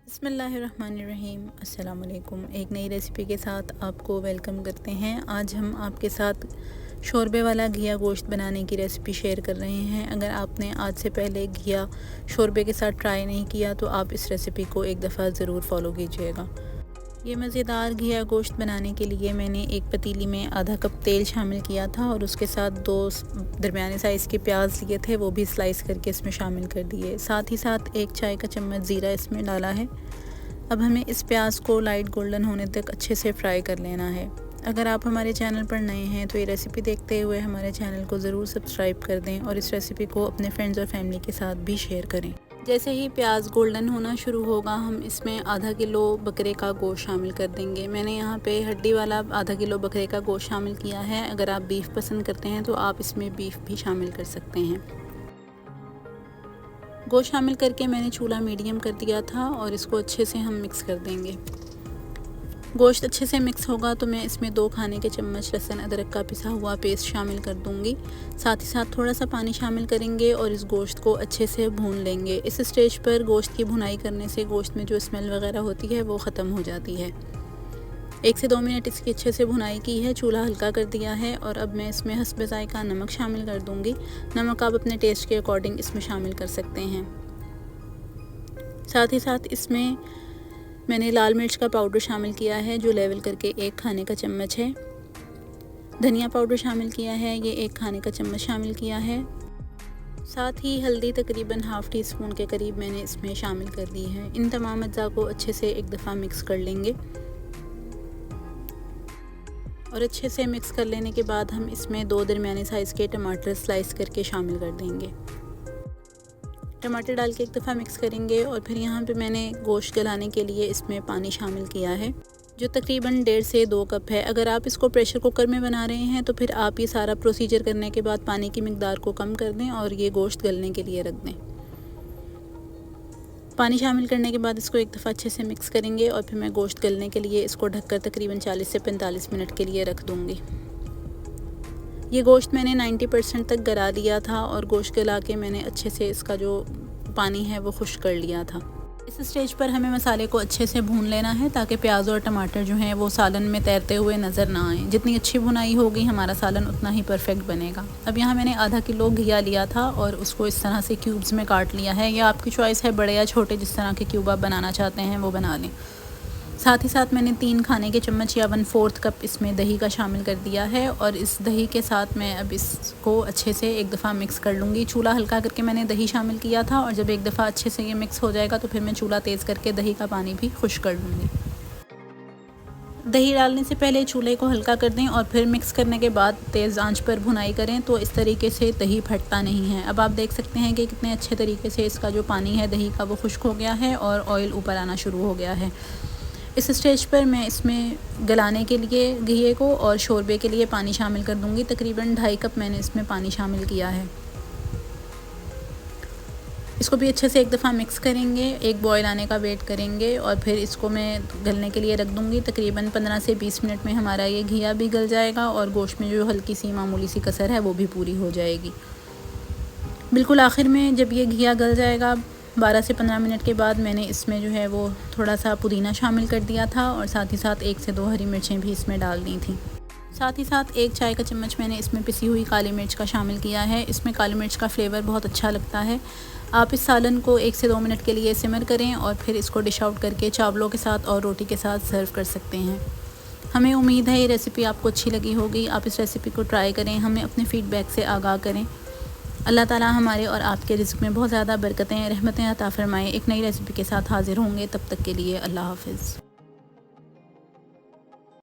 बिस्मिल्लाहिर्रहमानिर्रहीम। अस्सलाम वालेकुम। एक नई रेसिपी के साथ आपको वेलकम करते हैं। आज हम आपके साथ शोरबे वाला घिया गोश्त बनाने की रेसिपी शेयर कर रहे हैं। अगर आपने आज से पहले घिया शोरबे के साथ ट्राई नहीं किया तो आप इस रेसिपी को एक दफ़ा ज़रूर फॉलो कीजिएगा। ये मज़ेदार घिया गोश्त बनाने के लिए मैंने एक पतीली में आधा कप तेल शामिल किया था और उसके साथ 2 दरमियाने साइज़ के प्याज लिए थे, वो भी स्लाइस करके इसमें शामिल कर दिए। साथ ही साथ 1 चाय का चम्मच ज़ीरा इसमें डाला है। अब हमें इस प्याज को लाइट गोल्डन होने तक अच्छे से फ्राई कर लेना है। अगर आप हमारे चैनल पर नए हैं तो ये रेसिपी देखते हुए हमारे चैनल को ज़रूर सब्सक्राइब कर दें और इस रेसिपी को अपने फ्रेंड्स और फैमिली के साथ भी शेयर करें। जैसे ही प्याज गोल्डन होना शुरू होगा हम इसमें आधा किलो बकरे का गोश्त शामिल कर देंगे। मैंने यहाँ पे हड्डी वाला आधा किलो बकरे का गोश्त शामिल किया है। अगर आप बीफ पसंद करते हैं तो आप इसमें बीफ भी शामिल कर सकते हैं। गोश्त शामिल करके मैंने चूल्हा मीडियम कर दिया था और इसको अच्छे से हम मिक्स कर देंगे। गोश्त अच्छे से मिक्स होगा तो मैं इसमें 2 खाने के चम्मच लहसुन अदरक का पिसा हुआ पेस्ट शामिल कर दूंगी। साथ ही साथ थोड़ा सा पानी शामिल करेंगे और इस गोश्त को अच्छे से भून लेंगे। इस स्टेज पर गोश्त की भुनाई करने से गोश्त में जो स्मेल वगैरह होती है वो ख़त्म हो जाती है। 1 से 2 मिनट इसकी अच्छे से भुनाई की है। चूल्हा हल्का कर दिया है और अब मैं इसमें हस्बे ज़ायका नमक शामिल कर दूँगी। नमक आप अपने टेस्ट के अकॉर्डिंग इसमें शामिल कर सकते हैं। साथ ही साथ इसमें मैंने लाल मिर्च का पाउडर शामिल किया है जो लेवल करके 1 खाने का चम्मच है। धनिया पाउडर शामिल किया है, ये 1 खाने का चम्मच शामिल किया है। साथ ही हल्दी तकरीबन ½ टी स्पून के करीब मैंने इसमें शामिल कर दी है। इन तमाम अज्जा को अच्छे से एक दफ़ा मिक्स कर लेंगे और अच्छे से मिक्स कर लेने के बाद हम इसमें 2 दरमियाने साइज़ के टमाटर स्लाइस करके शामिल कर देंगे। टमाटर डाल के एक दफ़ा मिक्स करेंगे और फिर यहाँ पे मैंने गोश्त गलाने के लिए इसमें पानी शामिल किया है जो तकरीबन 1.5 से 2 कप है। अगर आप इसको प्रेशर कुकर में बना रहे हैं तो फिर आप ये सारा प्रोसीजर करने के बाद पानी की मिकदार को कम कर दें और ये गोश्त गलने के लिए रख दें। पानी शामिल करने के बाद इसको एक दफ़ा अच्छे से मिक्स करेंगे और फिर मैं गोश्त गलने के लिए इसको ढककर तकरीबन 40 से 45 मिनट के लिए रख दूँगी। ये गोश्त मैंने 90% तक गला लिया था और गोश्त गला के मैंने अच्छे से इसका जो पानी है वो खुश्क कर लिया था। इस स्टेज पर हमें मसाले को अच्छे से भून लेना है ताकि प्याज और टमाटर जो हैं वो सालन में तैरते हुए नज़र ना आए। जितनी अच्छी भुनाई होगी हमारा सालन उतना ही परफेक्ट बनेगा। अब यहाँ मैंने आधा किलो घिया लिया था और उसको इस तरह से क्यूब्स में काट लिया है। यह आपकी चॉइस है, बड़े या छोटे जिस तरह के क्यूब आप बनाना चाहते हैं वो बना लें। साथ ही साथ मैंने 3 खाने के चम्मच या 1/4 कप इसमें दही का शामिल कर दिया है और इस दही के साथ मैं अब इसको अच्छे से एक दफ़ा मिक्स कर लूँगी। चूल्हा हल्का करके मैंने दही शामिल किया था और जब एक दफ़ा अच्छे से ये मिक्स हो जाएगा तो फिर मैं चूल्हा तेज़ करके दही का पानी भी खुश्क कर लूँगी। दही डालने से पहले चूल्हे को हल्का कर दें और फिर मिक्स करने के बाद तेज़ आंच पर भुनाई करें तो इस तरीके से दही फटता नहीं है। अब आप देख सकते हैं कि कितने अच्छे तरीके से इसका जो पानी है दही का वो खुश्क हो गया है और ऑयल ऊपर आना शुरू हो गया है। इस स्टेज पर मैं इसमें गलाने के लिए घिये को और शोरबे के लिए पानी शामिल कर दूंगी। तकरीबन 2.5 कप मैंने इसमें पानी शामिल किया है। इसको भी अच्छे से एक दफ़ा मिक्स करेंगे, एक बॉयल आने का वेट करेंगे और फिर इसको मैं गलने के लिए रख दूंगी। तकरीबन 15 से 20 मिनट में हमारा ये घिया भी गल जाएगा और गोश्त में जो हल्की सी मामूली सी कसर है वो भी पूरी हो जाएगी। बिल्कुल आखिर में जब ये घिया गल जाएगा 12 से 15 मिनट के बाद मैंने इसमें जो है वो थोड़ा सा पुदीना शामिल कर दिया था और साथ ही साथ 1 से 2 हरी मिर्चें भी इसमें डाल दी थी। साथ ही साथ 1 चाय का चम्मच मैंने इसमें पिसी हुई काली मिर्च का शामिल किया है। इसमें काली मिर्च का फ्लेवर बहुत अच्छा लगता है। आप इस सालन को 1 से 2 मिनट के लिए सिमर करें और फिर इसको डिश आउट करके चावलों के साथ और रोटी के साथ सर्व कर सकते हैं। हमें उम्मीद है ये रेसिपी आपको अच्छी लगी होगी। आप इस रेसिपी को ट्राई करें, हमें अपने फ़ीडबैक से आगाह करें। अल्लाह ताला हमारे और आपके रिज़्क़ में बहुत ज़्यादा बरकतें रहमतें अता फ़रमाएं। एक नई रेसिपी के साथ हाज़िर होंगे, तब तक के लिए अल्लाह हाफ़िज़।